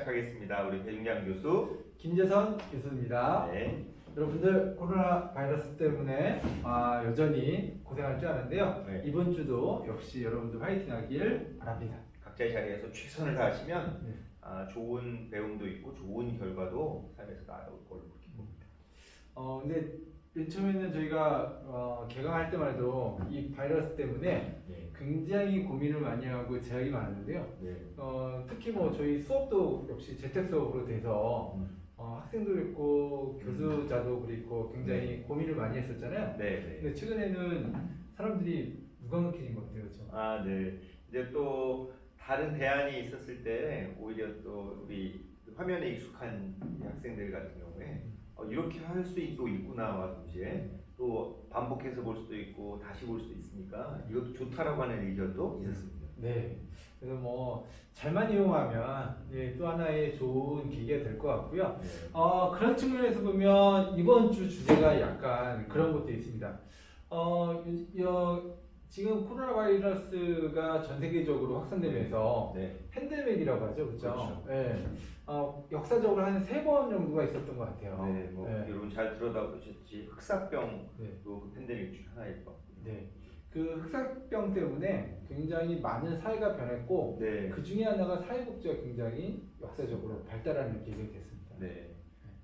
시작하겠습니다. 우리 배중장 교수. 김재선 교수입니다. 네. 여러분들 코로나 바이러스 때문에 여전히 고생할 줄 아는데요. 네. 이번 주도 역시 여러분들 화이팅 하길 바랍니다. 각자의 자리에서 최선을 다하시면 네. 좋은 배움도 있고 좋은 결과도 삶에서 나올 걸로 그렇게 봅니다. 근데 맨 처음에는 저희가 개강할 때만 해도 이 바이러스 때문에 네. 굉장히 고민을 많이 하고 제약이 많았는데요. 네. 특히 뭐 저희 수업도 역시 재택 수업으로 돼서 학생도 있고 교수자도 그렇고 굉장히 고민을 많이 했었잖아요. 네. 네. 근데 최근에는 사람들이 무감각해진 것 같아요, 그렇죠? 네. 이제 또 다른 대안이 있었을 때 오히려 또 우리 화면에 익숙한 학생들 같은 경우에 이렇게 할 수 있구나와 동시에 또 반복해서 볼 수도 있고 다시 볼 수도 있으니까 이것도 좋다라고 하는 의견도 있었습니다. 네. 그래서 뭐 잘만 이용하면 또 하나의 좋은 기회가 될 것 같고요. 네. 그런 측면에서 보면 이번 주 주제가 약간 그런 것도 있습니다. 지금 코로나 바이러스가 전 세계적으로 확산되면서 네. 팬데믹이라고 하죠, 그렇죠? 그렇죠. 네. 역사적으로 한 3번 정도가 있었던 것 같아요. 네, 네. 여러분 잘 들여다보셨지 흑사병도 네. 그 팬데믹 중 하나일 것 같고요. 네. 그 흑사병 때문에 굉장히 많은 사회가 변했고 네. 그 중에 하나가 사회복지가 굉장히 역사적으로 발달하는 계기가 됐습니다. 네.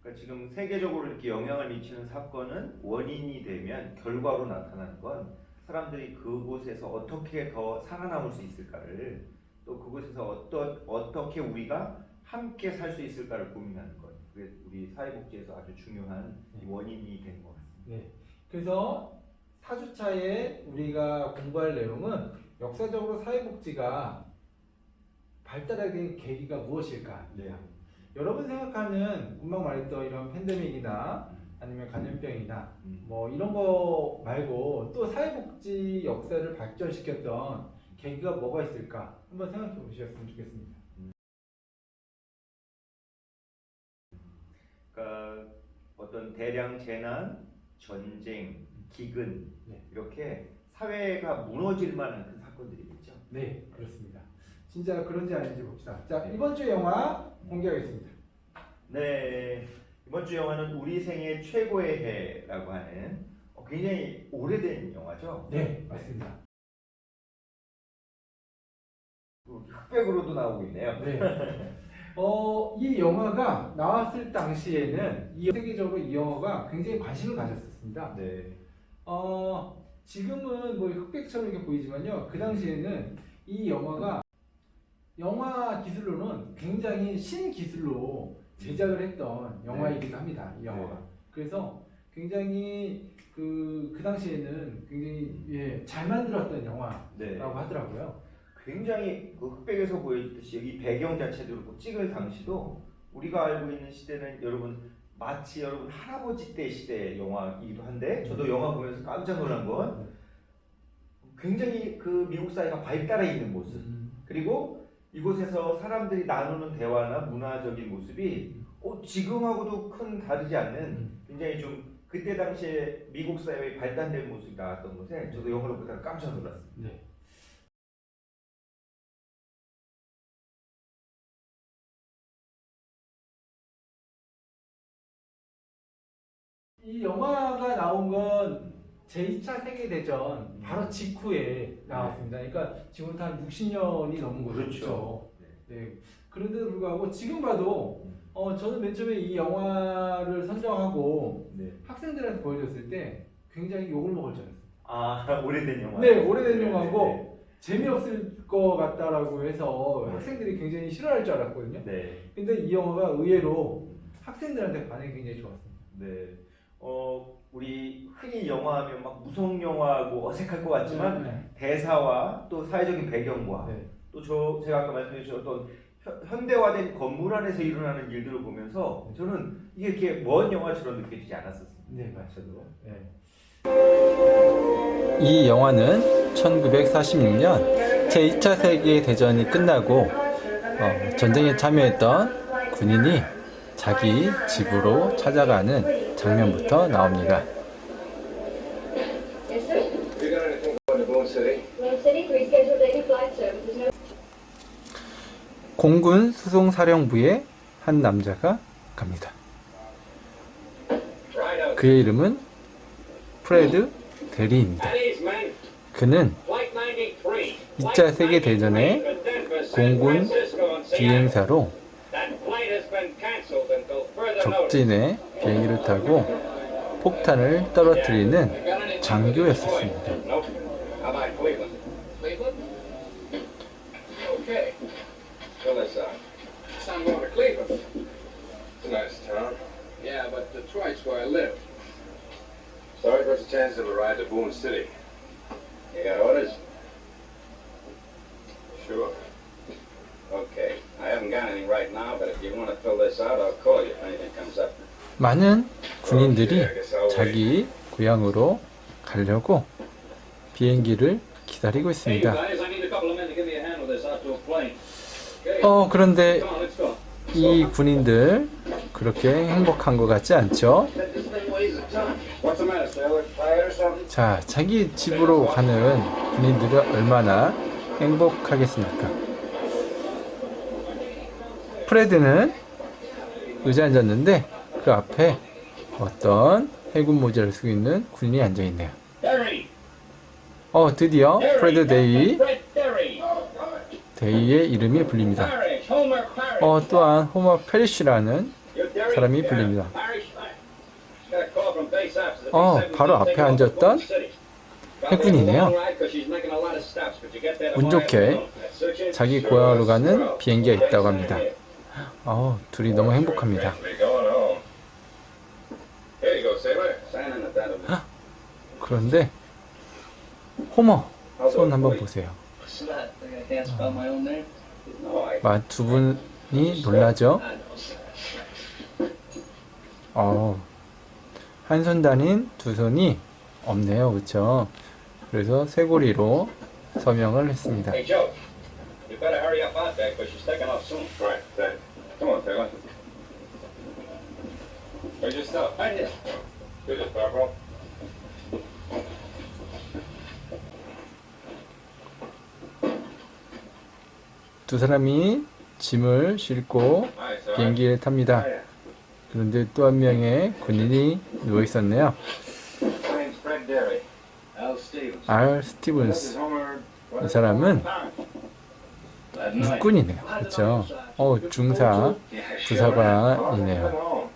그러니까 지금 세계적으로 이렇게 영향을 미치는 사건은 원인이 되면 결과로 나타나는 건 사람들이 그곳에서 어떻게 더 살아남을 수 있을까를 또 그곳에서 어떻게 우리가 함께 살 수 있을까를 고민하는 것. 그게 우리 사회복지에서 아주 중요한 원인이 된 것 같습니다. 네. 그래서 4주차에 우리가 공부할 내용은 역사적으로 사회복지가 발달하게 된 계기가 무엇일까? 네. 여러분 생각하는 금방 말했던 이런 팬데믹이나 아니면 감염병이나 뭐 이런 거 말고 또 사회복지 역사를 발전시켰던 계기가 뭐가 있을까? 한번 생각해 보셨으면 좋겠습니다. 그러니까 어떤 대량 재난, 전쟁, 기근 이렇게 사회가 무너질 만한 큰 사건들이겠죠. 네, 그렇습니다. 진짜 그런지 아닌지 봅시다. 자, 이번 주 영화 공개하겠습니다. 네, 이번 주 영화는 우리 생애 최고의 해라고 하는 굉장히 오래된 영화죠. 네, 맞습니다. 흑백으로도 나오고 있네요. 네. 이 영화가 나왔을 당시에는 세계적으로 이 영화가 굉장히 관심을 가졌었습니다. 네. 지금은 뭐 흑백처럼 이렇게 보이지만요. 그 당시에는 이 영화가 영화 기술로는 굉장히 신기술로 제작을 했던 영화이기도 합니다. 이 영화가. 그래서 굉장히 그 당시에는 굉장히 잘 만들었던 영화라고 하더라고요. 굉장히 그 흑백에서 보여줬듯이 이 배경 자체도 그렇고 찍을 당시도 우리가 알고 있는 시대는 여러분 마치 여러분 할아버지 때 시대 영화이기도 한데 저도 영화 보면서 깜짝 놀란 건 굉장히 그 미국 사회가 발달해 있는 모습 그리고 이곳에서 사람들이 나누는 대화나 문화적인 모습이 지금하고도 큰 다르지 않는 굉장히 좀 그때 당시에 미국 사회의 발달된 모습이 나왔던 것에 저도 영화를 보다가 깜짝 놀랐습니다. 네. 이 영화가 나온 건 제2차 세계대전 바로 직후에 나왔습니다. 그러니까 지금부터 한 60년이 넘은 거죠. 그렇죠. 네. 그런데도 불구하고 지금 봐도 저는 맨 처음에 이 영화를 선정하고 학생들한테 보여줬을 때 굉장히 욕을 먹을 줄 알았어요. 오래된 영화. 네, 오래된 영화고 재미없을 것 같다라고 해서 학생들이 굉장히 싫어할 줄 알았거든요. 근데 이 영화가 의외로 학생들한테 반응이 굉장히 좋았습니다. 네. 우리 흔히 영화하면 막 무성 영화고 어색할 것 같지만 대사와 또 사회적인 배경과 또 제가 아까 말씀드린 어떤 현대화된 건물 안에서 일어나는 일들을 보면서 저는 이게 이렇게 먼 영화처럼 느껴지지 않았었습니다. 네, 맞아요. 이 영화는 1946년 제2차 세계대전이 끝나고 전쟁에 참여했던 군인이 자기 집으로 찾아가는 장면부터 나옵니다. 공군 수송사령부의 한 남자가 갑니다. 그의 이름은 프레드 대리입니다. 그는 2차 세계대전의 공군 비행사로 적진에 비행기를 타고 폭탄을 떨어뜨리는 장교였었습니다. Yeah, but Detroit's where I live. Sorry, what's the chances of a ride to Boone City? You got orders? Sure. Okay. I haven't got anything right now, but if you want to fill this out, I'll call you if anything comes up. 많은 군인들이 자기 고향으로 가려고 비행기를 기다리고 있습니다. 그런데 이 군인들 그렇게 행복한 것 같지 않죠? 자, 자기 집으로 가는 군인들이 얼마나 행복하겠습니까? 프레드는 의자에 앉았는데 그 앞에 어떤 해군 모자를 쓰고 있는 군인이 앉아있네요. 드디어 프레드 데이의 이름이 불립니다. 또한 호머 페리시라는 사람이 불립니다. 바로 앞에 앉았던 해군이네요. 운 좋게 자기 고향으로 가는 비행기가 있다고 합니다. 둘이 너무 행복합니다. 그런데 호머 손 한번 보세요. 두 분이 놀라죠? 한 손 다닌 두 손이 없네요. 그쵸? 그래서 쇠고리로 서명을 했습니다. Hey, Joe, you better hurry up out there because she's taking off soon. Right, thanks. Come on, Taylor. Where's your stuff? Right here. Do this, Barbara. 두 사람이 짐을 싣고 비행기를 탑니다. 그런데 또 한 명의 군인이 누워 있었네요. 알 스티븐스. 이 사람은 육군이네요. 그렇죠? 중사 부사관이네요.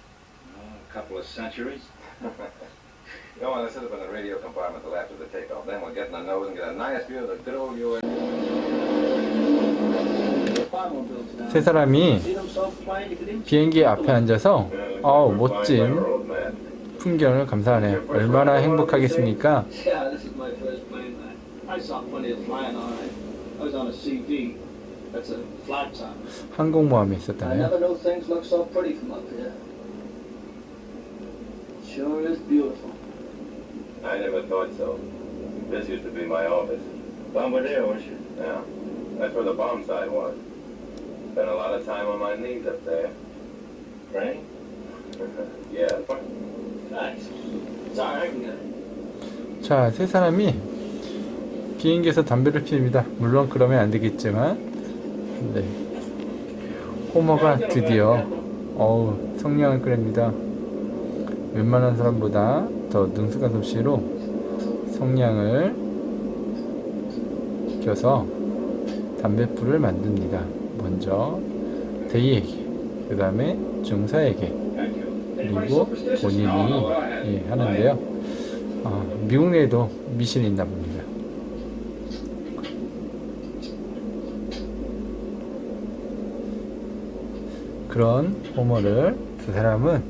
세 사람이 비행기 앞에 앉아서 멋진 풍경을 감상하네요. 얼마나 행복하겠습니까? 항공모함에 있었다네요. I never thought so. This used to be my office. Bombardier, weren't you? Yeah. That's where the bomb site was. Spent a lot of time on my knees up there. Right? Yeah. Thanks. Sorry, I can get it. 자, 세 사람이 비행기에서 담배를 피웁니다. 물론 그러면 안 되겠지만, 네. 호머가 드디어 성냥을 꺼냅니다. 웬만한 사람보다 더 능숙한 솜씨로 성냥을 켜서 담뱃불을 만듭니다. 먼저 대위에게, 그 다음에 중사에게, 그리고 본인이 하는데요. 미국 내에도 미신이 있나 봅니다. 그런 호머를 두 사람은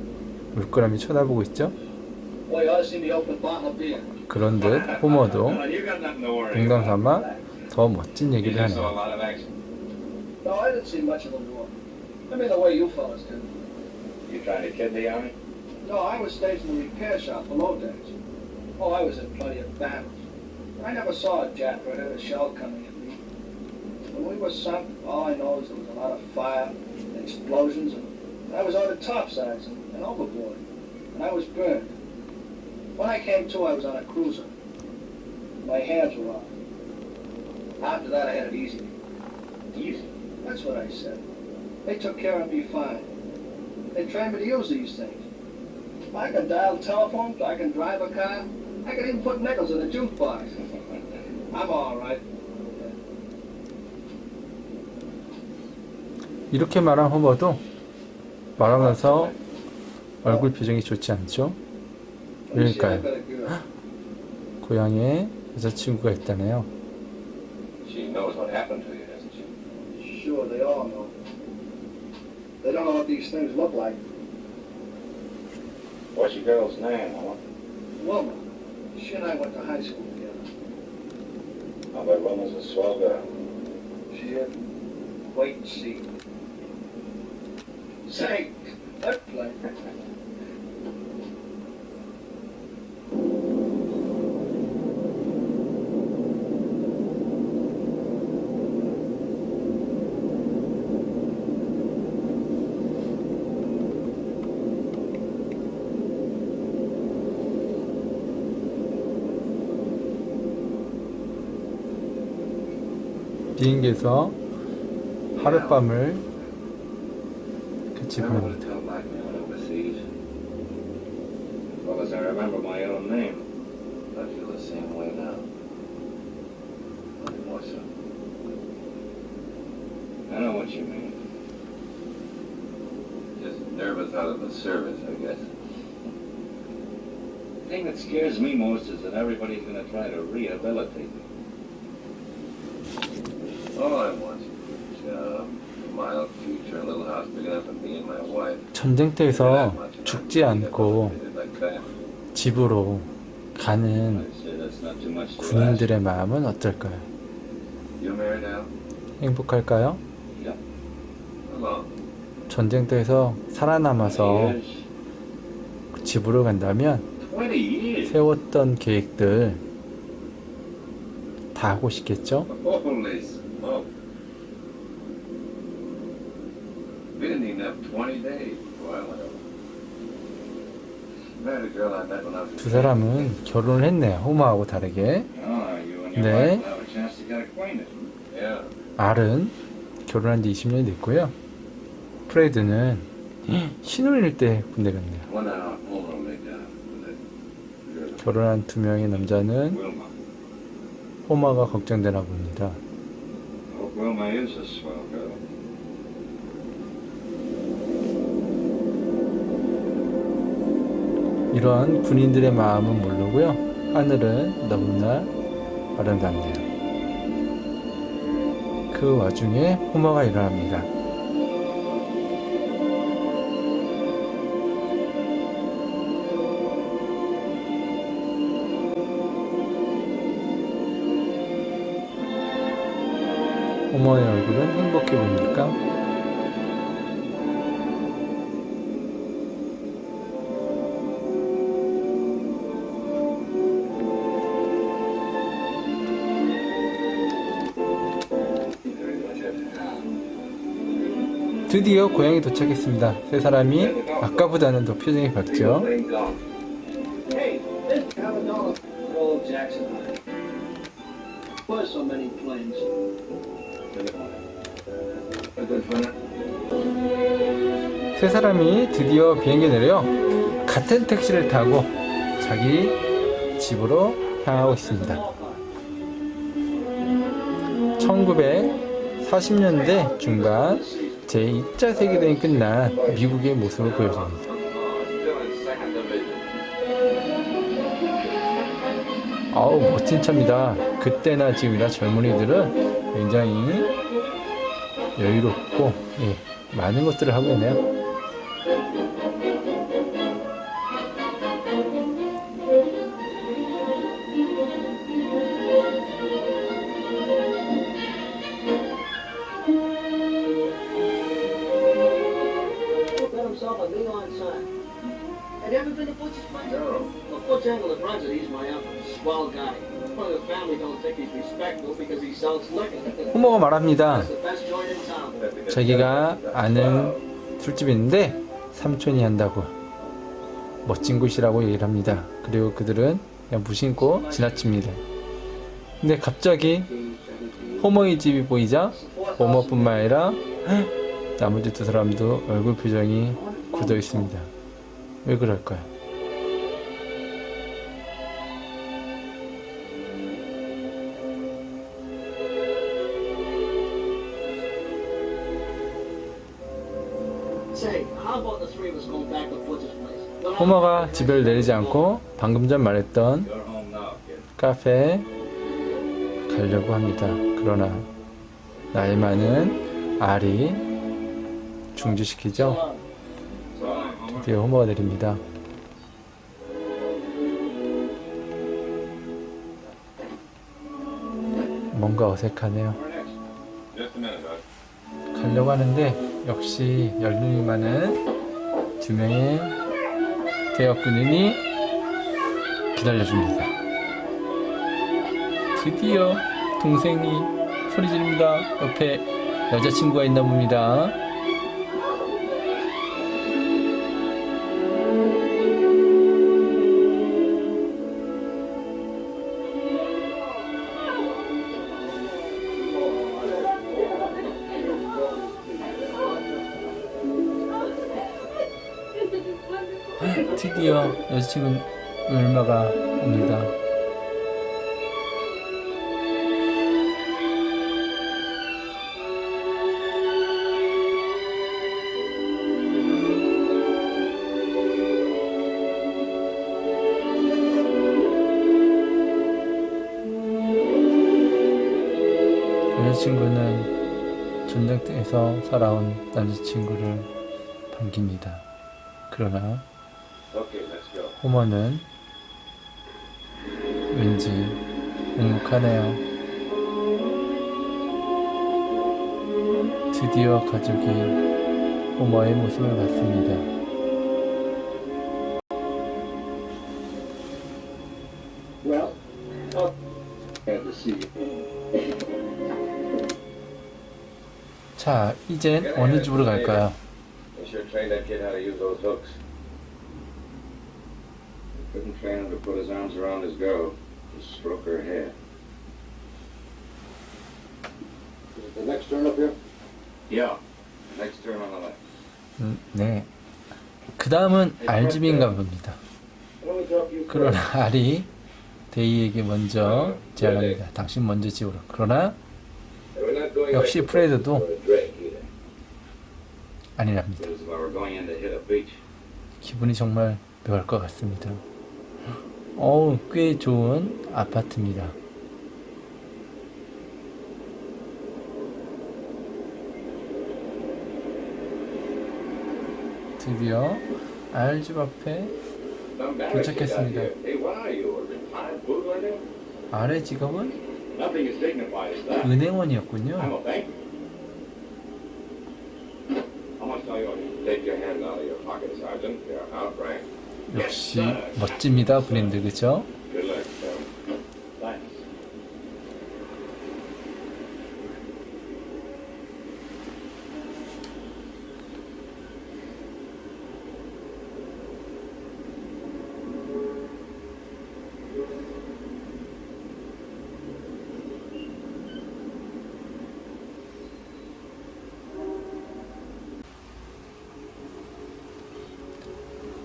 물끄러미 쳐다보고 있죠. 그런 듯 호머도 농담삼아 더 멋진 얘기를 하네요. You trying to kid the army? No, I was stationed in the repair shop below decks. I was in plenty of battles. I never saw a Jap or heard a shell coming at me. When we were sunk, all I know is there was a lot of fire and explosions, and I was on the topsides and overboard, and I was burned. When I came to, I was on a cruiser. My hands were off. After that, I had it easy. Easy? That's what I said. They took care of me fine. They trained me to use these things. I can dial telephones, I can drive a car, I can even put nickels in a jukebox. I'm all right. 이렇게 말한 호머도 말하고 나서 얼굴 표정이 좋지 않죠? Let me see, I 왜일까요? got a girl. 고향에 여자친구가 있다네요. She knows what happened to you, doesn't she? Sure, they all know. They don't know what these things look like. What's your girl's name, Homer? Wilma, she and I went to high school together. I bet Wilma's a swell girl. She is. Wait and see. Say, that play. 비행기에서 하룻밤을 같이 I don't want 보냅니다. to tell black men overseas. As well as I remember my own name. I feel the same way now. Nothing more so. I know what you mean. Just nervous out of the service, I guess. The thing that scares me most is that everybody's going to try to rehabilitate me. All I want is a job, a mild future, a little house big enough for me and my wife. 전쟁터에서 죽지 않고 집으로 가는 군인들의 마음은 어떨까요? You married now? 행복할까요? How long? 전쟁터에서 살아남아서 집으로 간다면 20 years. 세웠던 계획들 다 하고 싶겠죠? Holy smoke. We didn't even have 20 days before I went over. Married a girl I met when I was 두 사람은 결혼을 했네요. 호모하고 다르게. Oh, you and your 네. wife will have a chance to get acquainted. Yeah. 알은 결혼한 지 20년이 됐고요. 프레드는 신혼일 때 군대 갔네요. One hour Homer will make out with it. 결혼한 두 명의 남자는 Wilma. 호모가 걱정되나 봅니다. Hope Wilma is a swell girl. 이러한 군인들의 마음은 모르고요. 하늘은 너무나 아름답네요. 그 와중에 호머가 일어납니다. 호머의 얼굴은 행복해 보입니까? 드디어 고향에 도착했습니다. 세 사람이 아까보다는 더 표정이 밝죠. Hey, this have a dollar for old Jackson High. Why so many planes? 세 사람이 드디어 비행기 내려 같은 택시를 타고 자기 집으로 향하고 있습니다. 1940년대 중반 제2차 세계대전이 끝난 미국의 모습을 보여줍니다. 아우 멋진 차입니다. 그때나 지금이나 젊은이들은 굉장히 여유롭고 많은 것들을 하고 있네요. Got himself a neon sign. Have you ever been to Butch's place? No. Well, Butch Engel runs it. He's my uncle. Swell guy. One of the family don't think he's respectable because he sells liquor. 호모가 말합니다. That's the best joint in town. 자기가 아는 술집이 있는데 삼촌이 한다고 멋진 곳이라고 얘기를 합니다. 그리고 그들은 그냥 무심코 지나칩니다. 근데 갑자기 호모의 집이 보이자 호모뿐만 아니라 나머지 두 사람도 얼굴 표정이 굳어 있습니다. 왜 그럴까요? Say, how about the three of us going back to Butcher's place? 호머가 집을 내리지 않고 방금 전 말했던 You're home now, kid. 카페에 가려고 합니다. 그러나 나이 많은 알이 중지시키죠. 드디어 호머가 내립니다. 뭔가 어색하네요. Just a minute, Doc. 가려고 하는데 역시 연륜이 많은 두 명의 대역 군인이 기다려줍니다. 드디어 동생이 소리 지릅니다. 옆에 여자친구가 있나 봅니다. 드디어 여자친구 웰마가 옵니다. 여자친구는 전쟁터에서 살아온 남자친구를 반깁니다. 그러나 Okay, let's go. 호머는 왠지 묵묵하네요. 드디어 가족이 호머의 모습을 봤습니다. Well, glad to see you. 자, 이젠 어느 집으로 갈까요? You should train that kid how to use those hooks. You couldn't train him to put his arms around his girl, just stroke her hair. Is it the next turn up here? Yeah. Next turn on the left. 네. 그 다음은 알집인가 봅니다. Let me drop you 그러나 알이 데이에게 먼저 제안합니다. 당신 먼저 집으로. 그러나 We're not going 역시 right 프레드도 for a drink either. 아니랍니다. This is why we're going in to hit a beach. 기분이 정말 묘할 것 같습니다. 꽤 좋은 아파트입니다. 드디어 알집 앞에 Some bad 도착했습니다. shit out here. Hey, what are you, a retired bootlegger? 알의 직업은 Nothing is dignified as that. I'm 은행원이었군요. a banker. How much do you owe you? Take your hand out of your pocket, Sergeant. You're outrank. 역시 멋집니다, 군인들, 그쵸? Good luck, Sam. Thanks.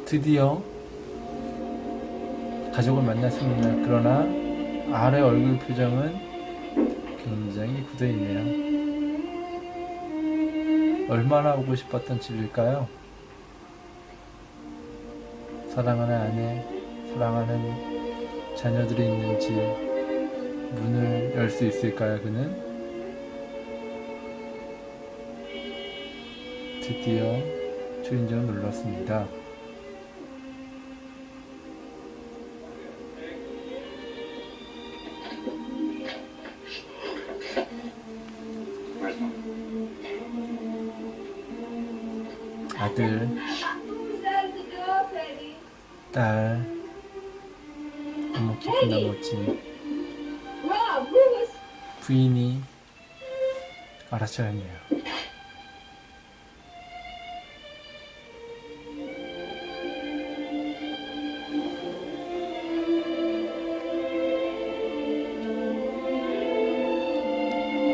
드디어 가족을 만났습니다. 그러나 알의 얼굴 표정은 굉장히 굳어있네요. 얼마나 오고 싶었던 집일까요? 사랑하는 아내, 사랑하는 자녀들이 있는 집, 문을 열 수 있을까요, 그는? 드디어 주인장을 눌렀습니다. 아들, 딸, 너무 기쁜 나머지 부인이 알아채야 했네요.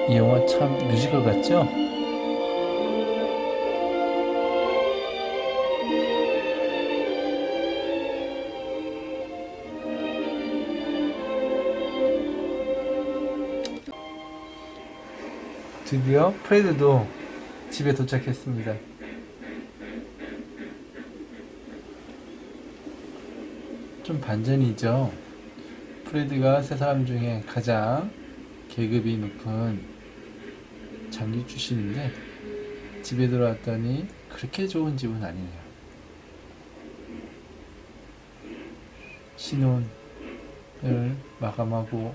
이 영화 참 뮤지컬 같죠? 드디어 프레드도 집에 도착했습니다. 좀 반전이죠. 프레드가 세 사람 중에 가장 계급이 높은 장기 출신인데 집에 들어왔더니 그렇게 좋은 집은 아니네요. 신혼을 마감하고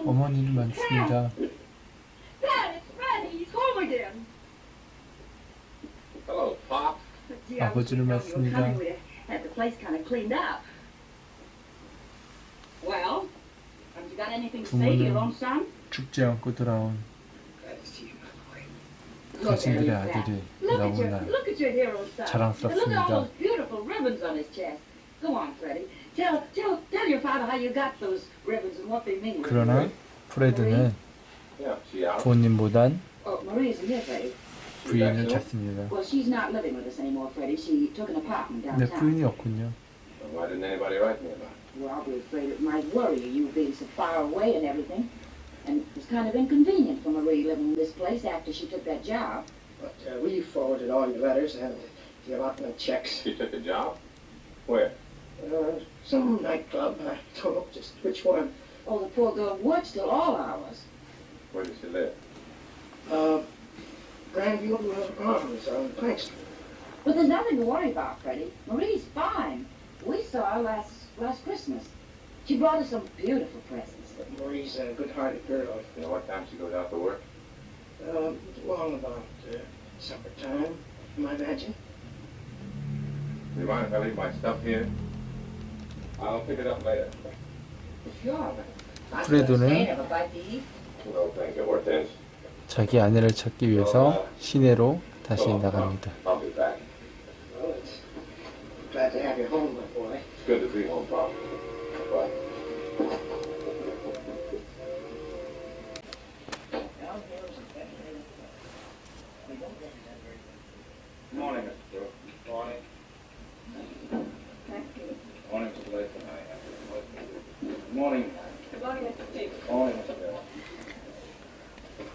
어머니를 만났습니다. Dad, it's Freddy. He's home again. Hello, Pop. Gee, I wish 아버지를 you'd known you were 맞습니다. coming. We'd have had the place kind of cleaned up. Well, have you got anything to say to your own son? 죽지 않고 돌아온 Glad to see you, my boy. Look at 자신들의 him, Dad. 아들이 Look 너무나 at your hero son. 자랑스럽습니다. Look at all those beautiful ribbons on his chest. Go on, Freddie. Tell your father how you got those ribbons and what they mean. 그러나 프레드는 Yeah, she out. 부모님보단 Oh, Marie isn't here, Freddie. 부인을 찾습니다. Well, she's not living with us anymore, Freddie. She took an apartment 근데 downtown. 부인이 없군요. Why didn't anybody write me about it? Well, I'll be afraid it might worry you being so far away and everything. And it was kind of inconvenient for Marie living in this place after she took that job. But we forwarded all your letters and the allotment checks. She took a job? Where? Some nightclub. I don't know just which one. Oh, the poor girl works till all hours. Where does she live? Grandview Arms on Plank Street. But there's nothing to worry about, Freddie. Marie's fine. We saw her last Christmas. She brought us some beautiful presents. But Marie's a good-hearted girl. You know what time she goes out to work? Long about supper time, you might imagine. Do you mind if I leave my stuff here? I'll pick it up later. Sure. 프레도는 Have a bite to eat? No, thank you, Hortense. 자기 아내를 찾기 위해서 시내로 다시 나갑니다. I'll be back. Well, it's glad to have you home, my boy. It's good to be home, Pop. Bye. Morning, Mr. Brooks. Morning. Morning, Mr. Blake. Morning. Morning, Mr. Brooks.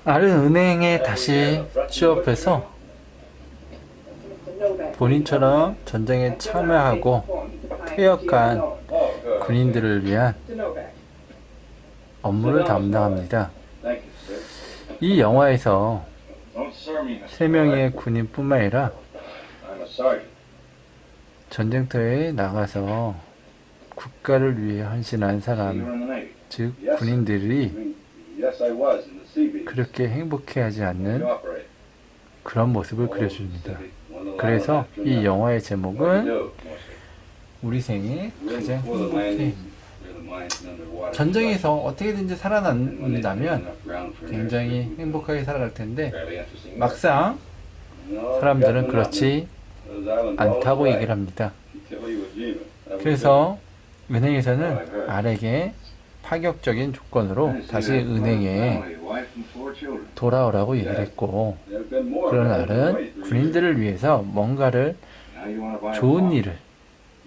알은 은행에 다시 취업해서 본인처럼 전쟁에 참여하고 퇴역한 군인들을 위한 업무를 담당합니다. Thank you, sir. 이 영화에서 Don't serve me, Mr. 3명의 군인뿐만 아니라 I'm a sergeant. 전쟁터에 나가서 국가를 위해 헌신한 You 사람, were in the Navy. 즉 군인들이 Yes, I was in the Sea Beach. 그렇게 행복해하지 You 않는 operate. 그런 모습을 그려줍니다. 그래서 이 영화의 제목은 우리 생의 가장 행복해. 전쟁에서 어떻게든지 살아난다면 굉장히 행복하게 살아갈 텐데 막상 사람들은 그렇지 않다고 얘기를 합니다. 그래서 은행에서는 알에게 파격적인 조건으로 다시 은행에 돌아오라고 얘기를 했고, 그런 알은 군인들을 위해서 뭔가를 좋은 일을,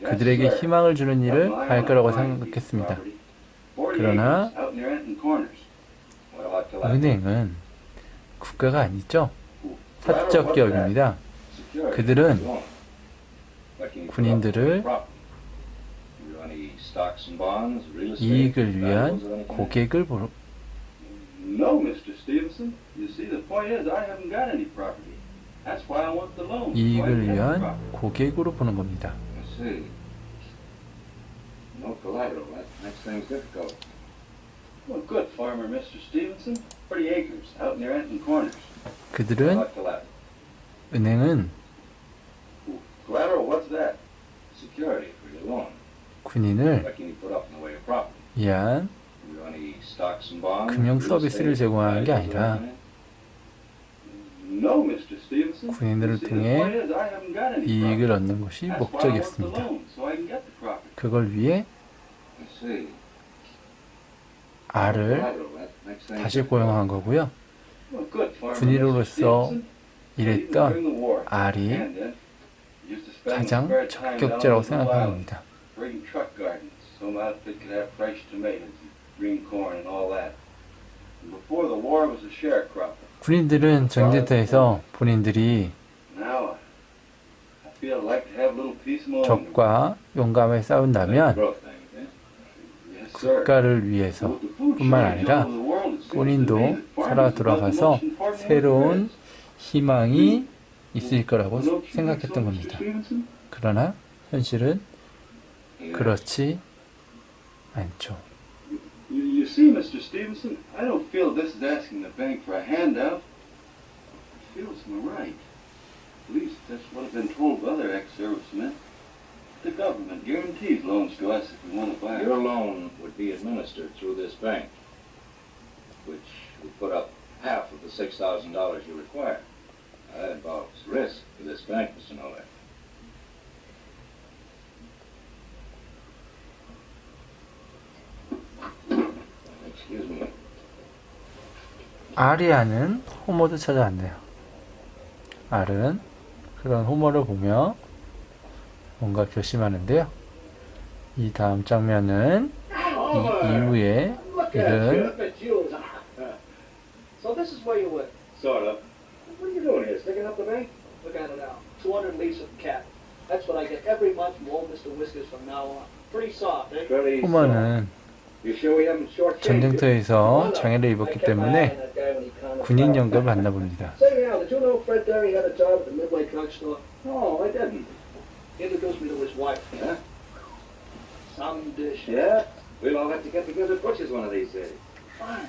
그들에게 희망을 주는 일을 할 거라고 생각했습니다. 그러나 은행은 국가가 아니죠. 사적 기업입니다. 그들은 군인들을 이익을 위한 고객을 보러 No, Mr. Stevenson. You see, the point is, I haven't got any property. That's why I want the loan. 이익을 위한 고객으로 보는 겁니다. I see. No collateral. That makes things difficult. Well, good farmer, Mr. Stevenson. 30 acres out near Anton Corners. 그들은 What collateral? 은행은 Collateral, what's that? Security for your loan. 군인을 What can you put up in the way of property? 위한 You want any stocks and bonds? 금융 real 서비스를 estate, 제공하는 게 valuables or 아니라 anything? No, Mr. Stevenson. 군인들을 You see, the 통해 point is, I haven't got any 이익을 property. 얻는 것이 That's why I want the 목적이었습니다. loan, so I can get the property. 그걸 위해 I see. 알을 Collateral. That makes things 다시 difficult. 고용한 거고요. Well, good farmer, 군인으로서 Mr. Stevenson. 일했던 During the war, 알이 and then used to spend 가장 spare time down 적격자라고 on Blue 생각한 Island, 겁니다. breeding truck gardens, so my outfit could have fresh tomatoes and green corn and all that. And before the war, it was a sharecropper. 군인들은 전쟁터에서 본인들이 Now, I feel I'd like to have a little peace of my own. 적과 용감하게 싸운다면 Growth things, eh? Yes, sir. 국가를 위해서 With the food 뿐만 shortage 아니라 all over the world, it seems to 본인도 me that farmers 살아 have got the 돌아가서 most important work 새로운 there is. 희망이 있을 거라고 Don't you think 생각했던 so, Mr. 겁니다. Stevenson? 그러나 현실은 Yeah. 그렇지 않죠. You see, Mr. Stevenson, I don't feel this is asking the bank for a handout. I feel it's my right. At least that's what I've been told by other ex-servicemen. The government guarantees loans to us if we want to buy Your it. loan would be administered through this bank, which would put up half of the $6,000 you require. That involves risk for this bank, Mr. Novak. Excuse me. 아리아는 호모도 찾아왔네요. 알은 그런 호모를 보며 뭔가 결심하는데요. 이 다음 장면은 이 이후에 Look at you, 이런 look at you. So this is where you live. Sort of. What are you doing here? Sticking up the bank? Look at it now. 200 leaves of cat. That's what I get every month from old Mr. Whiskers from now on. Pretty soft, eh? Pretty 호모는 You sure we haven't shortchanged you? 전쟁터에서 장애를 입었기 때문에 군인연금을 받나 봅니다. Say now, did you know Fred Derry had a job at the Midway drugstore? No, I didn't. He introduced me to his wife. Yeah? Some dish. Yeah? We'll all have to get together at Butcher's one of these days. Fine.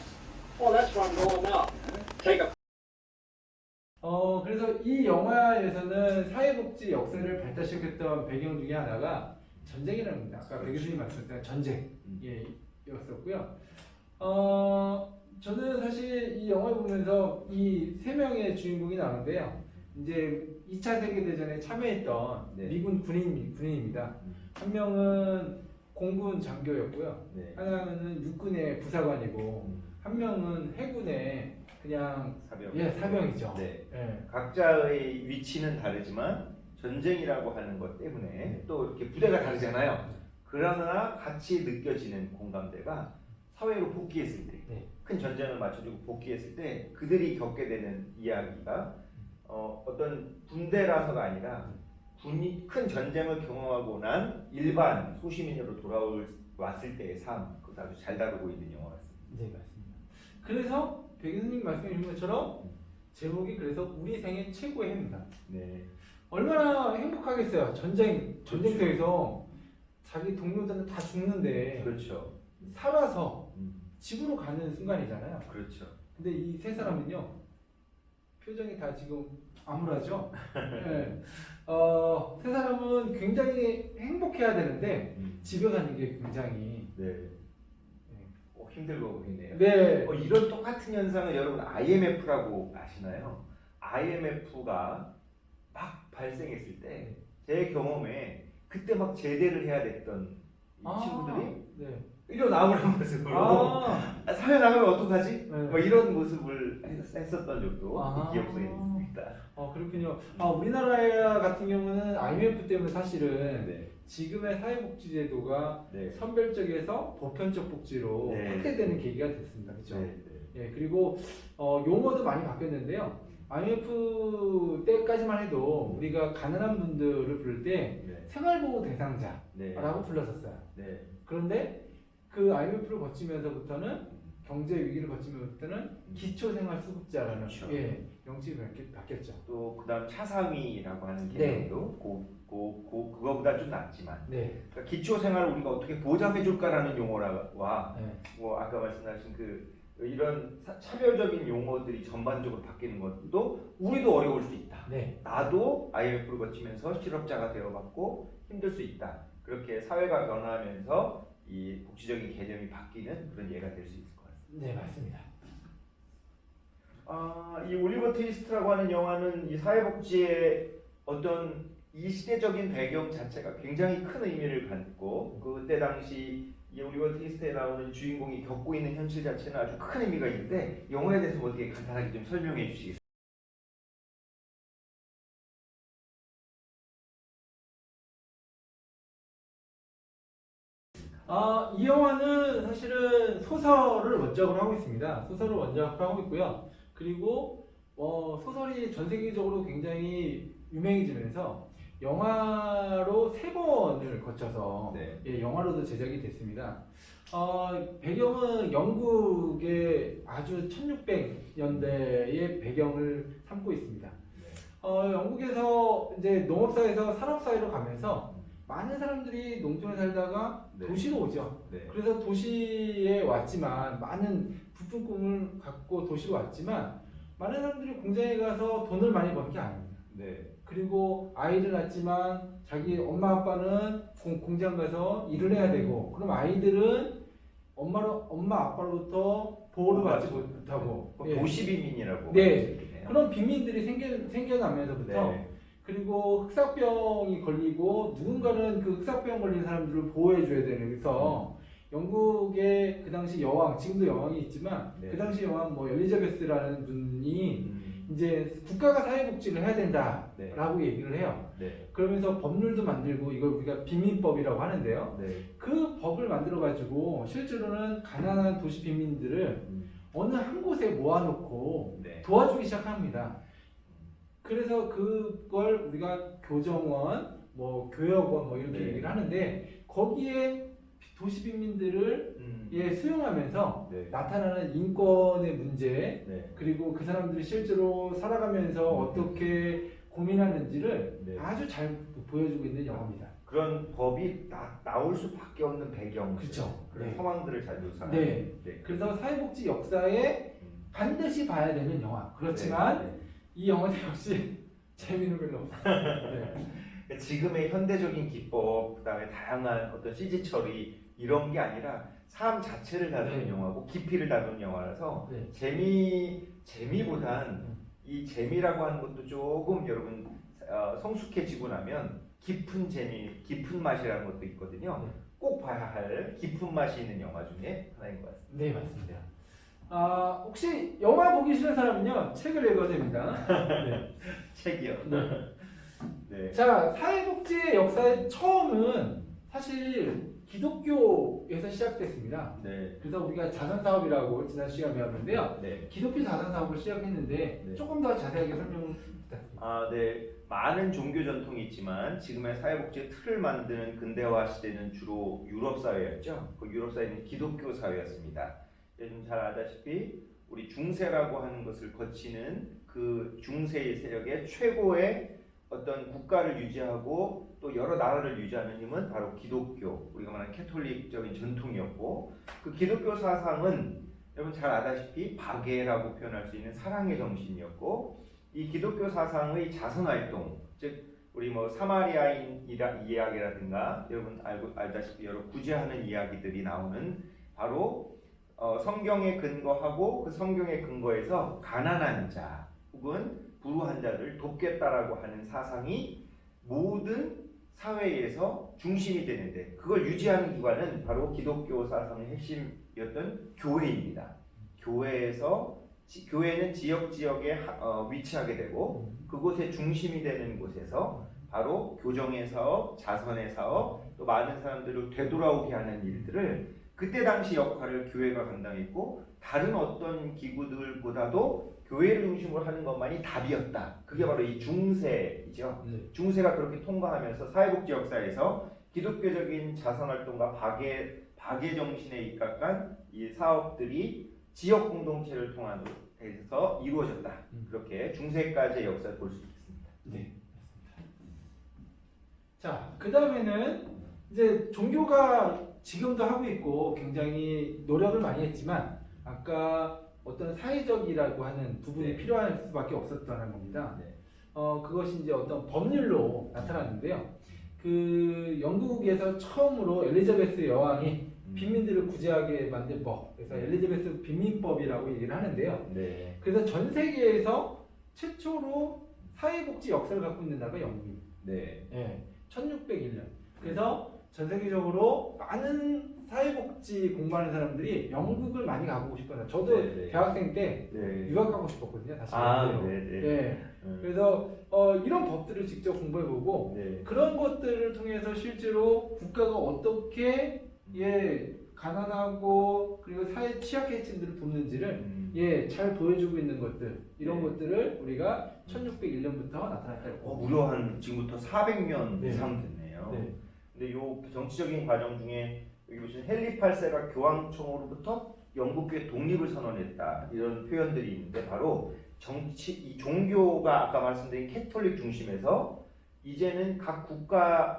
Oh, that's where I'm going now. Take a 그래서 이 영화에서는 사회복지 역사를 발달시켰던 배경 중에 하나가 전쟁이라는 겁니다. 아까 배 교수님 말씀하셨던 전쟁이었었고요. 저는 사실 이 영화를 보면서 이 세 명의 주인공이 나오는데요. 이제 2차 세계대전에 참여했던 네. 미군 군인입니다. 한 명은 공군 장교였고요. 네. 하나는 육군의 부사관이고, 한 명은 해군의 그냥 사병. 사병이죠. 네. 예. 각자의 위치는 다르지만 전쟁이라고 하는 것 때문에 또 이렇게 부대가 다르잖아요. 그러나 같이 느껴지는 공감대가 사회로 복귀했을 때, 네. 큰 전쟁을 맞춰주고 복귀했을 때 그들이 겪게 되는 이야기가 어떤 군대라서가 아니라 큰 전쟁을 경험하고 난 일반 소시민으로 돌아왔을 때의 삶, 그것을 아주 잘 다루고 있는 영화 같습니다. 네, 맞습니다. 그래서 배 교수님 말씀해 주신 것처럼 제목이 그래서 우리 생애 최고의 해입니다. 네. 얼마나 행복하겠어요. 전쟁터에서 자기 동료들은 다 죽는데 그렇죠. 살아서 집으로 가는 순간이잖아요. 그렇죠. 근데 이 세 사람은요, 표정이 다 지금 암울하죠. 네. 세 사람은 굉장히 행복해야 되는데 집에 가는 게 굉장히 네. 힘들고 보이네요. 네. 이런 똑같은 현상을 여러분 IMF라고 아시나요? IMF가 막 발생했을 때 제 경험에 그때 막 제대를 해야 됐던 이 친구들이 네. 이런 암울한 모습으로 사회 나가면 어떡하지? 네. 뭐 이런 모습을 했었던 적도 기억 속에 있습니다. 그렇군요. 우리나라 같은 경우는 IMF 때문에 사실은 네. 지금의 사회복지제도가 네. 선별적에서 보편적 복지로 네. 확대되는 계기가 됐습니다. 그렇죠? 네. 예, 그리고 용어도 많이 바뀌었는데요. IMF 때까지만 해도 우리가 가난한 분들을 부를 때 네. 생활보호 대상자라고 네. 불렀었어요. 네. 그런데 그 IMF를 거치면서부터는 경제 위기를 거치면서부터는 기초생활수급자라는 그렇죠. 명칭이 바뀌었죠. 또 그다음 차상위라고 하는 네. 개념도 그거보다 좀 낮지만 네. 그러니까 기초생활을 우리가 어떻게 보장해 줄까라는 용어와 네. 뭐 아까 말씀하신 이런 차별적인 용어들이 전반적으로 바뀌는 것도 우리도 어려울 수 있다. 네. 나도 IMF를 거치면서 실업자가 되어봤고 힘들 수 있다. 그렇게 사회가 변화하면서 이 복지적인 개념이 바뀌는 그런 예가 될 수 있을 것 같습니다. 네, 맞습니다. 이 올리버 트위스트라고 하는 영화는 이 사회복지의 어떤 이 시대적인 배경 자체가 굉장히 큰 의미를 갖고 그때 당시 이 올리버 트위스트에 나오는 주인공이 겪고 있는 현실 자체는 아주 큰 의미가 있는데 영화에 대해서 어떻게 간단하게 좀 설명해 주시겠어요? 이 영화는 사실은 소설을 원작으로 하고 있습니다. 소설을 원작으로 하고 있고요. 그리고 소설이 전 세계적으로 굉장히 유명해지면서 영화로 3번을 거쳐서 네. 예, 영화로도 제작이 됐습니다. 배경은 영국의 아주 1600년대의 배경을 삼고 있습니다. 영국에서 이제 농업사회에서 산업사회로 가면서 많은 사람들이 농촌에 살다가 네. 도시로 오죠. 네. 그래서 도시에 왔지만 많은 부푼 꿈을 갖고 도시로 왔지만 많은 사람들이 공장에 가서 돈을 많이 버는 게 아닙니다. 네. 그리고 아이를 낳지만 자기 엄마 아빠는 공장 가서 일을 해야 되고 그럼 아이들은 엄마 아빠로부터 보호를 받지 못하고 예. 도시빈민이라고. 네. 하시네요. 그런 빈민들이 생겨나면서부터 네. 그리고 흑사병이 걸리고 누군가는 그 흑사병 걸린 사람들을 보호해줘야 되는 그래서 영국의 그 당시 여왕, 지금도 여왕이 있지만 네. 그 당시 여왕 뭐 엘리자베스라는 분이 음, 이제 국가가 사회복지를 해야 된다라고 네. 얘기를 해요. 네. 그러면서 법률도 만들고 이걸 우리가 빈민법이라고 하는데요. 네. 그 법을 만들어 가지고 실제로는 가난한 도시 빈민들을 음, 어느 한 곳에 모아놓고 네. 도와주기 시작합니다. 그래서 그걸 우리가 교정원, 뭐 교역원 뭐 이렇게 네. 얘기를 하는데 거기에 도시 빈민들을 예, 수용하면서 네. 나타나는 인권의 문제 네. 그리고 그 사람들이 실제로 살아가면서 어떻게 고민하는지를 네. 아주 잘 보여주고 있는 영화입니다. 그런 법이 나올 수밖에 없는 배경. 그쵸. 그런 네. 상황들을 잘 묘사하는. 네. 네. 그래서 사회복지 역사에 반드시 봐야 되는 영화. 그렇지만 네. 이 영화는 역시 재미는 별로 없어요. 네. 네. 지금의 현대적인 기법, 그다음에 다양한 어떤 CG 처리 이런 게 아니라 삶 자체를 다루는 네. 영화고 깊이를 다루는 영화라서 네. 재미보단 이 재미라고 하는 것도 조금 여러분 성숙해지고 나면 깊은 재미, 깊은 맛이라는 것도 있거든요. 네. 꼭 봐야 할 깊은 맛이 있는 영화 중에 하나인 것 같습니다. 네, 맞습니다. 혹시 영화 보기 싫은 사람은요 책을 읽어야 됩니다. 네. 책이요. 네. 자, 사회복지의 역사의 처음은 사실 기독교에서 시작됐습니다. 네. 그래서 우리가 자선사업이라고 지난 시간에 배웠는데요. 네. 기독교 자선사업을 시작했는데 네. 조금 더 자세하게 설명 부탁드립니다. 네. 많은 종교 전통이 있지만 지금의 사회복지의 틀을 만드는 근대화 시대는 주로 유럽 사회였죠. 그 유럽 사회는 기독교 사회였습니다. 요즘 잘 아다시피 우리 중세라고 하는 것을 거치는 그 중세의 세력의 최고의 어떤 국가를 유지하고 또 여러 나라를 유지하는 힘은 바로 기독교, 우리가 말하는 캐톨릭적인 전통이었고 그 기독교 사상은 여러분 잘 아다시피 박애라고 표현할 수 있는 사랑의 정신이었고 이 기독교 사상의 자선활동, 즉 우리 뭐 사마리아인 이야기라든가 여러분 알다시피 여러 구제하는 이야기들이 나오는 바로 성경에 근거하고 그 성경에 근거해서 가난한 자 혹은 불우한 자를 돕겠다라고 하는 사상이 모든 사회에서 중심이 되는데 그걸 유지하는 기관은 바로 기독교 사상의 핵심이었던 교회입니다. 교회는 지역에 위치하게 되고 그곳의 중심이 되는 곳에서 바로 교정의 사업, 자선의 사업, 또 많은 사람들을 되돌아오게 하는 일들을 그때 당시 역할을 교회가 감당했고 다른 어떤 기구들보다도 교회를 중심으로 하는 것만이 답이었다. 그게 바로 이 중세이죠. 중세가 그렇게 통과하면서 사회복지 역사에서 기독교적인 자선활동과 박애 정신에 입각한 이 사업들이 지역 공동체를 통해서 이루어졌다. 그렇게 중세까지의 역사를 볼 수 있습니다. 네. 자, 그 다음에는 이제 종교가 지금도 하고 있고 굉장히 노력을 많이 했지만 아까 어떤 사회적이라고 하는 부분이 네. 필요할 수밖에 없었다는 겁니다. 네. 그것이 이제 어떤 법률로 나타났는데요. 그 영국에서 처음으로 엘리자베스 여왕이 빈민들을 구제하게 만든 법, 그래서 엘리자베스 빈민법이라고 얘기를 하는데요. 네. 그래서 전 세계에서 최초로 사회복지 역사를 갖고 있는 나라가 영국입니다. 네. 예, 1601년. 그래서 전 세계적으로 많은 사회복지 공부하는 사람들이 영국을 많이 가보고 싶어요. 저도 네. 대학생 때 네. 유학 가고 싶었거든요. 다시. 네. 예. 그래서 이런 법들을 직접 공부해보고 네. 그런 것들을 통해서 실제로 국가가 어떻게 가난하고 그리고 사회 취약계층들을 돕는지를 잘 보여주고 있는 것들 이런 네. 것들을 우리가 1601년부터 나타났다고. 무려 한 지금부터 400년 네. 이상 됐네요. 네. 근데 요 정치적인 과정 중에 여기 보시면 헨리 8세가 교황청으로부터 영국교회 독립을 선언했다 이런 표현들이 있는데 바로 이 종교가 아까 말씀드린 캐톨릭 중심에서 이제는 각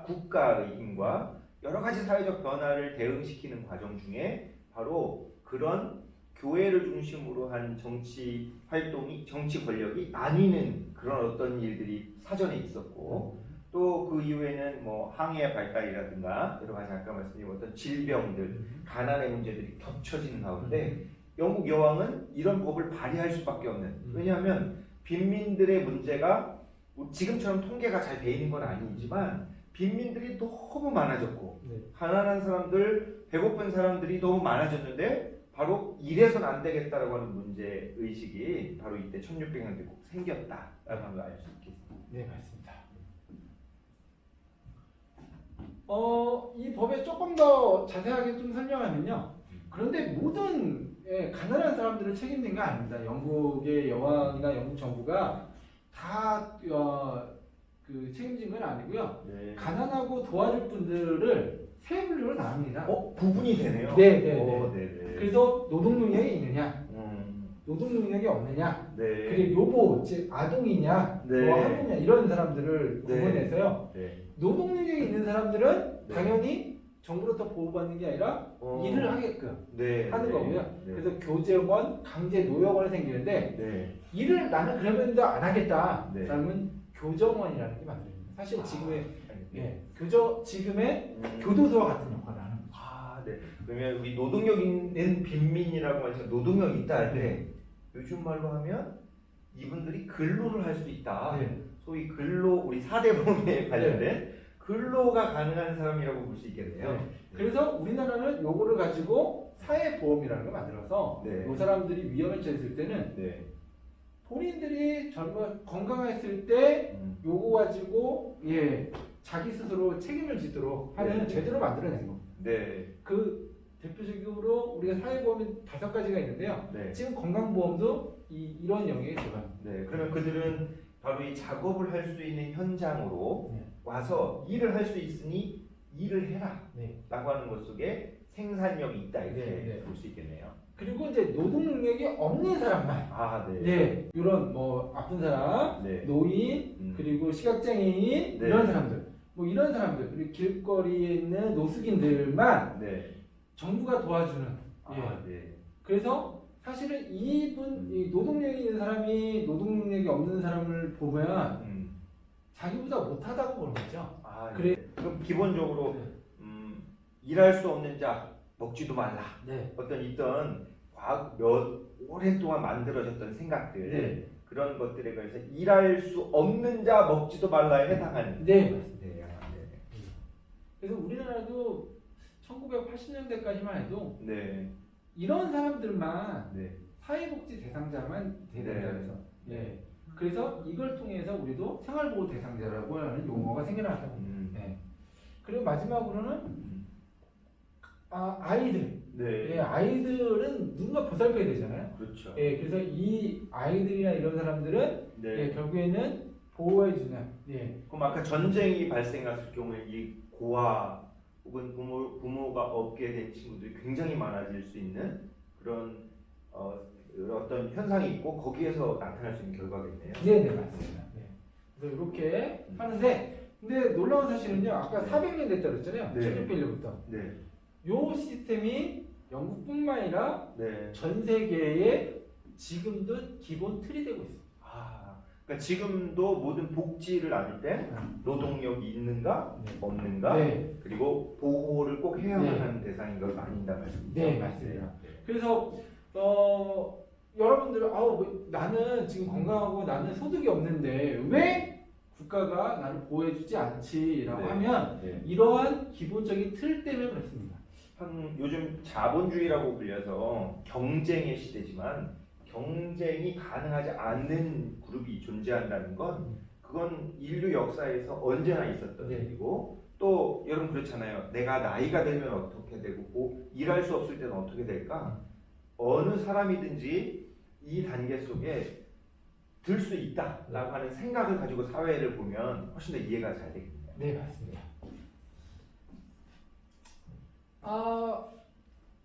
국가의 힘과 여러 가지 사회적 변화를 대응시키는 과정 중에 바로 그런 교회를 중심으로 한 정치 활동이 정치 권력이 나뉘는 그런 어떤 일들이 사전에 있었고 또 그 이후에는 뭐 항해의 발달이라든가 여러 가지 아까 말씀드린 어떤 질병들, 가난의 문제들이 겹쳐지는 가운데 영국 여왕은 이런 법을 발의할 수밖에 없는. 왜냐하면 빈민들의 문제가 뭐 지금처럼 통계가 잘 돼 있는 건 아니지만 빈민들이 너무 많아졌고 가난한 사람들, 배고픈 사람들이 너무 많아졌는데 바로 이래선 안 되겠다라고 하는 문제 의식이 바로 이때 1600년 때 꼭 생겼다라고 하는 걸 알 수 있겠습니다. 네, 맞습니다. 이 법에 조금 더 자세하게 좀 설명하면요. 그런데 모든 가난한 사람들을 책임진 거 아닙니다. 영국의 여왕이나 영국 정부가 다 책임진 건 아니고요. 네. 가난하고 도와줄 분들을 세 분류로 나눕니다. 구분이 되네요. 네. 네네. 그래서 노동 능력이 있느냐, 노동 능력이 없느냐, 네. 그리고 요보 즉 아동이냐, 네. 뭐 한국이냐 이런 사람들을 네. 구분해서요. 네. 노동 능력이 있는 사람들은 네. 당연히 정부로부터 보호받는 게 아니라 일을 하게끔 네. 하는 네. 거고요. 네. 그래서 교제원, 강제 노역원이 생기는데 네. 일을 나는 그러면 더 안 하겠다. 네. 그러면 교정원이라는 게 만들어집니다. 사실 지금의 지금의 음. 교도소와 같은 역할을 하는 거죠. 네. 그러면 우리 노동력 있는 빈민이라고 해서 노동력 있다 할 때 요즘 말로 하면 이분들이 근로를 할 수 있다. 네. 소위 근로 우리 4대 보험에 관련된 근로가 가능한 사람이라고 볼 수 있겠네요. 네. 그래서 우리나라는 요거를 가지고 사회보험이라는 걸 만들어서 네. 이 사람들이 위험에 처했을 때는 네. 본인들이 건강했을 때 요거 가지고 자기 스스로 책임을 지도록 하는 네. 제도를 만들어낸 겁니다. 네. 그 대표적으로 우리가 사회보험이 5가지가 있는데요. 네. 지금 건강보험도 이런 영역에 들어갑니다. 네. 그러면 그들은 바로 이 작업을 할 수 있는 현장으로 네. 와서 일을 할 수 있으니 일을 해라 네. 라고 하는 것 속에 생산력이 있다 이렇게 네. 볼 수 있겠네요. 그리고 이제 노동 능력이 없는 사람만 네. 이런 뭐 아픈 사람, 네. 노인, 그리고 시각장애인 네. 이런 사람들, 뭐 이런 사람들 그리고 길거리에 있는 노숙인들만 네. 정부가 도와주는. 네. 그래서 사실은 이 노동력이 있는 사람이 노동 능력이 없는 사람을 보면 자기보다 못하다고 보는 거죠. 그래. 그럼 기본적으로 일할 수 없는 자 먹지도 말라. 네. 있던 몇 오랫동안 만들어졌던 생각들 네. 그런 것들에 관해서 일할 수 없는 자 먹지도 말라에 해당하는. 네, 맞습니다. 네. 그래서 우리나라도 1980년대까지만 해도 네. 이런 사람들만 네. 사회복지 대상자만 네. 대상자라서 그래서 이걸 통해서 우리도 생활보호 대상자라고 하는 용어가 생겨났다고 합니다. 네. 그리고 마지막으로는 아이들. 네. 아이들은 누군가 보살펴야 되잖아요. 그렇죠. 그래서 이 아이들이나 이런 사람들은 네. 결국에는 보호해주는. 그럼 아까 전쟁이 발생했을 경우에 이 고아 혹은 부모가 없게 된 친구들이 굉장히 많아질 수 있는 그런 어떤 현상이 있고 거기에서 나타날 수 있는 결과겠네요. 네, 맞습니다. 그래서 이렇게 하는데 근데 놀라운 사실은요. 아까 400년 됐다 그랬잖아요. 네. 1600년부터. 네. 요 시스템이 영국뿐만 아니라 네. 전 세계에 지금도 기본 틀이 되고 있습니다. 그러니까 지금도 모든 복지를 나눌 때 노동력이 있는가 없는가 그리고 보호를 꼭 해야만 하는 대상인 걸 나뉜다 말씀이죠. 네, 맞습니다. 그래서 여러분들 나는 지금 건강하고 나는 소득이 없는데 왜 국가가 나를 보호해주지 않지라고 하면 이러한 기본적인 틀 때문에 그렇습니다. 요즘 자본주의라고 불려서 경쟁의 시대지만 경쟁이 가능하지 않는 그룹이 존재한다는 건 그건 인류 역사에서 언제나 있었던 일이고 또 여러분 그렇잖아요. 내가 나이가 들면 어떻게 되고 일할 수 없을 때는 어떻게 될까? 어느 사람이든지 이 단계 속에 들 수 있다라고 하는 생각을 가지고 사회를 보면 훨씬 더 이해가 잘 되겠네요. 네, 맞습니다.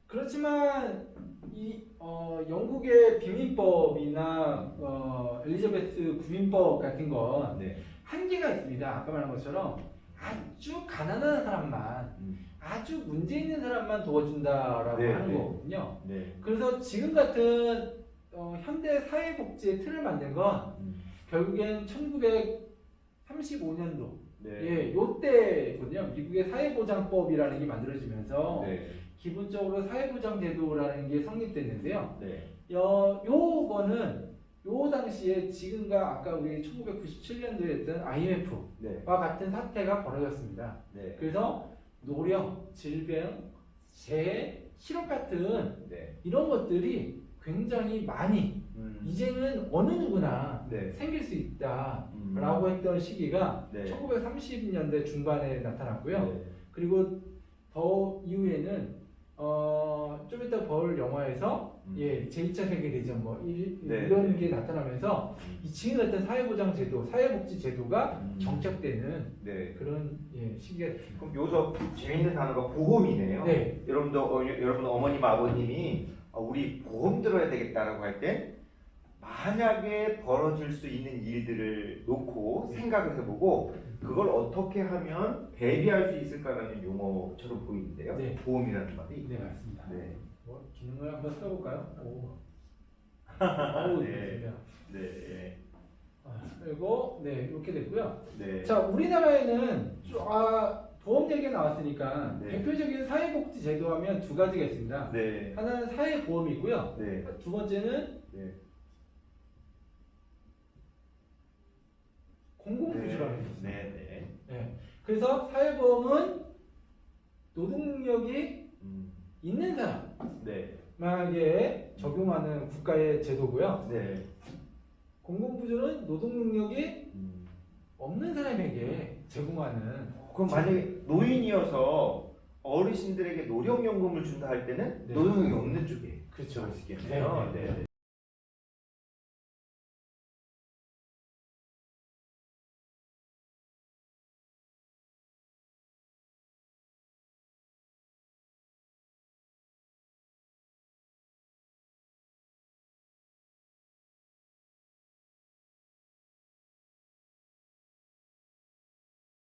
그렇지만 이 영국의 빈민법이나 엘리자베스 구민법 같은 건 네. 한계가 있습니다. 아까 말한 것처럼 아주 가난한 사람만, 아주 문제 있는 사람만 도와준다라고 네, 하는 네. 거거든요. 네. 그래서 지금 같은 현대 사회복지의 틀을 만든 건 결국엔 1935년도 네. 예, 요때군요. 미국의 사회보장법이라는 게 만들어지면서 네. 기본적으로 사회보장 제도라는 게 성립됐는데요. 네. 요거는 요 당시에 지금과 아까 우리 1997년도에 했던 IMF와 네. 같은 사태가 벌어졌습니다. 네. 그래서 노령, 질병, 재해, 실업 같은 네. 이런 것들이 굉장히 많이 이제는 어느 누구나 네. 생길 수 있다라고 했던 시기가 네. 1930년대 중반에 나타났고요. 네. 그리고 더 이후에는 좀 이따 볼 영화에서 예, 제2차 세계대전 뭐 네. 이런 게 나타나면서 이 지금 어떤 사회보장 제도, 사회복지 제도가 정착되는 네. 그런 예, 시기가 됐습니다. 그럼 여기서 재밌는 단어가 보험이네요. 네. 여러분 어머님 아버님이 우리 보험 들어야 되겠다라고 할 때 만약에 벌어질 수 있는 일들을 놓고 생각을 해보고 그걸 어떻게 하면 대비할 수 있을까라는 용어처럼 보이는데요. 네. 보험이라는 말이. 네, 맞습니다. 네. 뭐 기능을 한번 써볼까요? 오. 네. 좋습니다. 네. 그리고 네 이렇게 됐고요. 네. 자, 우리나라에는 보험 얘기가 나왔으니까 네. 대표적인 사회복지 제도하면 두 가지가 있습니다. 네. 하나는 사회보험이고요. 네. 두 번째는 네. 공공부주라는 게 있습니다. 네. 네. 네. 그래서 사회보험은 노동 능력이 있는 네. 사람에게 적용하는 국가의 제도고요. 네. 공공부주는 노동 능력이 없는 사람에게 제공하는. 그럼 만약에 노인이어서 어르신들에게 노령연금을 준다 할 때는 네. 노령연금이 없는 쪽에 그렇죠. 있겠네요. 네. 네.